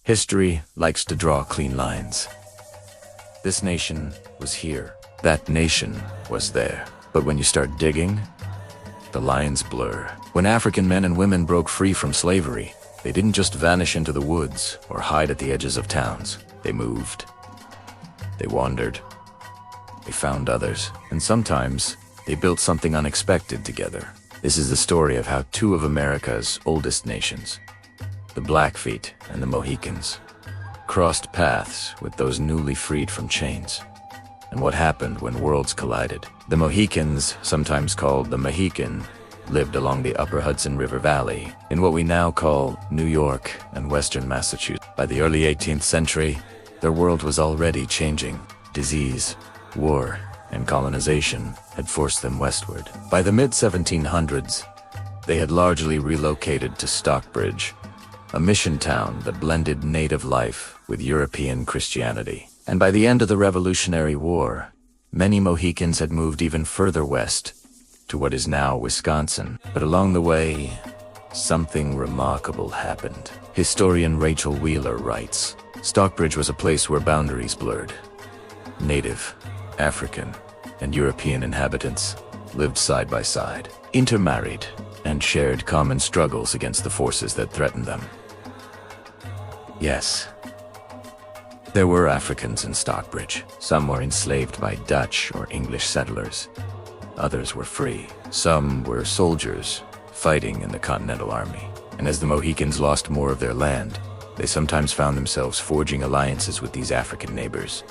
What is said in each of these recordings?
History likes to draw clean lines. This nation was here. That nation was there. But when you start digging, the lines blur. When African men and women broke free from slavery, they didn't just vanish into the woods or hide at the edges of towns. They moved. They wandered. They found others. And sometimes, they built something unexpected together. This is the story of how two of America's oldest nations, the Blackfeet and the Mohicans, crossed paths with those newly freed from chains. And what happened when worlds collided. The Mohicans, sometimes called the Mohican, lived along the upper Hudson River Valley in what we now call New York and western Massachusetts. By the early 18th century, their world was already changing. Disease, war, and colonization had forced them westward. By the mid-1700s, they had largely relocated to Stockbridge, a mission town that blended native life with European Christianity. And by the end of the Revolutionary War, many Mohicans had moved even further west to what is now Wisconsin. But along the way, something remarkable happened. Historian Rachel Wheeler writes, Stockbridge was a place where boundaries blurred. Native, African, and European inhabitants lived side by side, intermarried, and shared common struggles against the forces that threatened them. Yes, there were Africans in Stockbridge. Some were enslaved by Dutch or English settlers. Others were free. Some were soldiers fighting in the Continental Army. And as the Mohicans lost more of their land, they sometimes found themselves forging alliances with these African neighbors.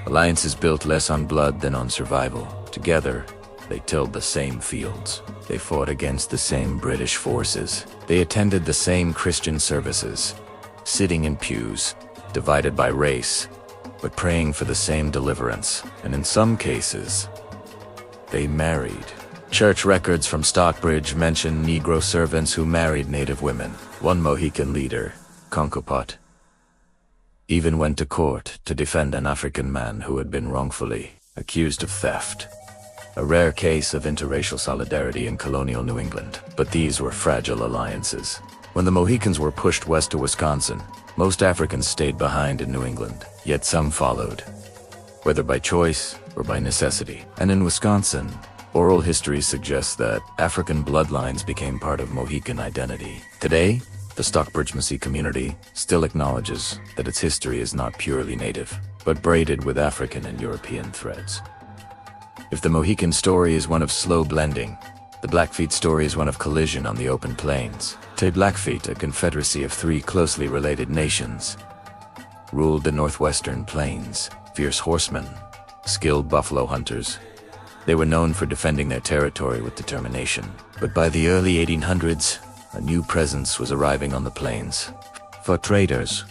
Alliances built less on blood than on survival. Together, they tilled the same fields. They fought against the same British forces. They attended the same Christian services, sitting in pews, divided by race, but praying for the same deliverance. And in some cases, they married. Church records from Stockbridge mention Negro servants who married Native women. One Mohican leader, Concopot, even went to court to defend an African man who had been wrongfully accused of theft. A rare case of interracial solidarity in colonial New England. But these were fragile alliances. When the Mohicans were pushed west to Wisconsin, most Africans stayed behind in New England, yet some followed, whether by choice or by necessity. And in Wisconsin, oral history suggests that African bloodlines became part of Mohican identity. Today, the Stockbridge Massey community still acknowledges that its history is not purely native, but braided with African and European threads. If the Mohican story is one of slow blending, the Blackfeet story is one of collision on the open plains. The Blackfeet, a confederacy of three closely related nations, ruled the northwestern plains. Fierce horsemen, skilled buffalo hunters. They were known for defending their territory with determination. But by the early 1800s, a new presence was arriving on the plains. For traders,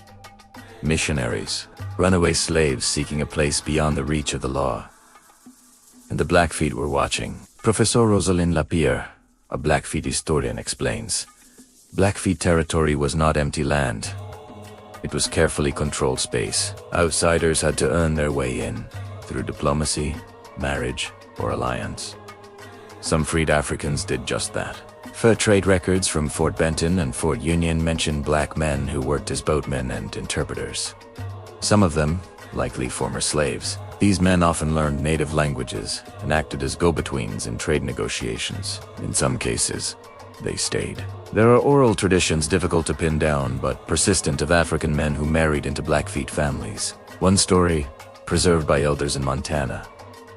missionaries, runaway slaves seeking a place beyond the reach of the law. And the Blackfeet were watching. Professor Rosalind Lapierre, a Blackfeet historian, explains, Blackfeet territory was not empty land. It was carefully controlled space. Outsiders had to earn their way in, through diplomacy, marriage, or alliance. Some freed Africans did just that. Fur trade records from Fort Benton and Fort Union mention black men who worked as boatmen and interpreters. Some of them, likely former slaves. These men often learned native languages and acted as go-betweens in trade negotiations. In some cases, they stayed. There are oral traditions difficult to pin down but persistent of African men who married into Blackfeet families. One story, preserved by elders in Montana,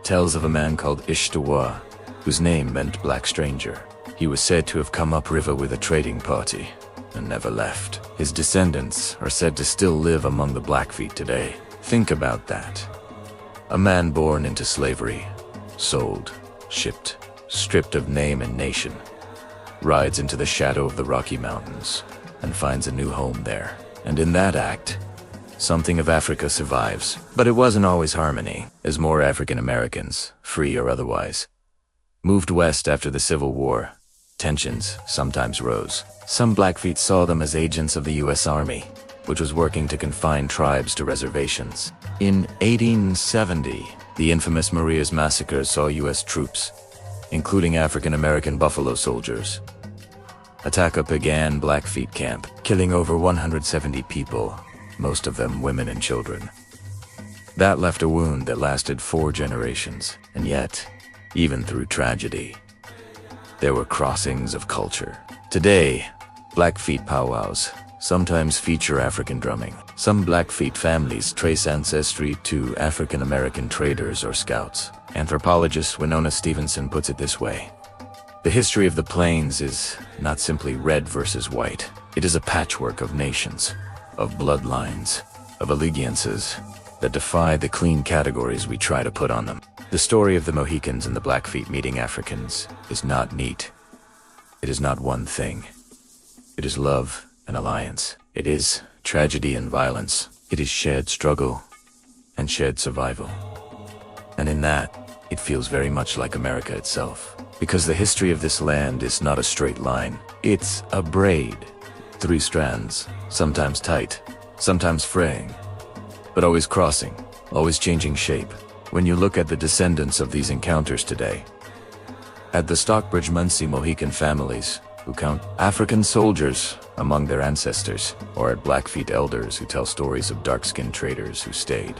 tells of a man called Ishtawa, whose name meant black stranger. He was said to have come upriver with a trading party and never left. His descendants are said to still live among the Blackfeet today. Think about that. A man born into slavery, sold, shipped, stripped of name and nation, rides into the shadow of the Rocky Mountains and finds a new home there. And in that act, something of Africa survives. But it wasn't always harmony, as more African Americans, free or otherwise, moved west after the Civil War. Tensions sometimes rose. Some Blackfeet saw them as agents of the U.S. Army, which was working to confine tribes to reservations. In 1870, the infamous Maria's Massacre saw U.S. troops, including African American Buffalo soldiers, Attack began Blackfeet camp, killing over 170 people, most of them women and children. That left a wound that lasted 4 generations, and yet, even through tragedy, there were crossings of culture. Today, Blackfeet powwows sometimes feature African drumming. Some Blackfeet families trace ancestry to African American traders or scouts. Anthropologist Winona Stevenson puts it this way: the history of the plains is not simply red versus white. It is a patchwork of nations, of bloodlines, of allegiances that defy the clean categories we try to put on them. The story of the Mohicans and the Blackfeet meeting Africans is not neat. It is not one thing. It is love and alliance. It is tragedy and violence. It is shared struggle and shared survival. And in that, it feels very much like America itself. Because the history of this land is not a straight line. It's a braid. 3 strands, sometimes tight, sometimes fraying, but always crossing, always changing shape. When you look at the descendants of these encounters today, at the Stockbridge Munsee Mohican families who count African soldiers among their ancestors, or at Blackfeet elders who tell stories of dark-skinned traders who stayed,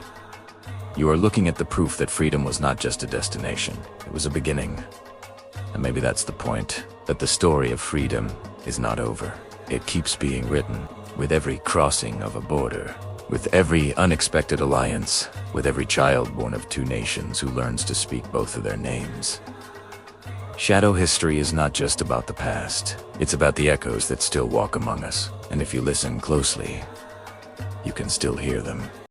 you are looking at the proof that freedom was not just a destination, it was a beginning. And maybe that's the point, that the story of freedom is not over. It keeps being written, with every crossing of a border, with every unexpected alliance, with every child born of 2 nations who learns to speak both of their names. Shadow history is not just about the past. It's about the echoes that still walk among us. And if you listen closely, you can still hear them.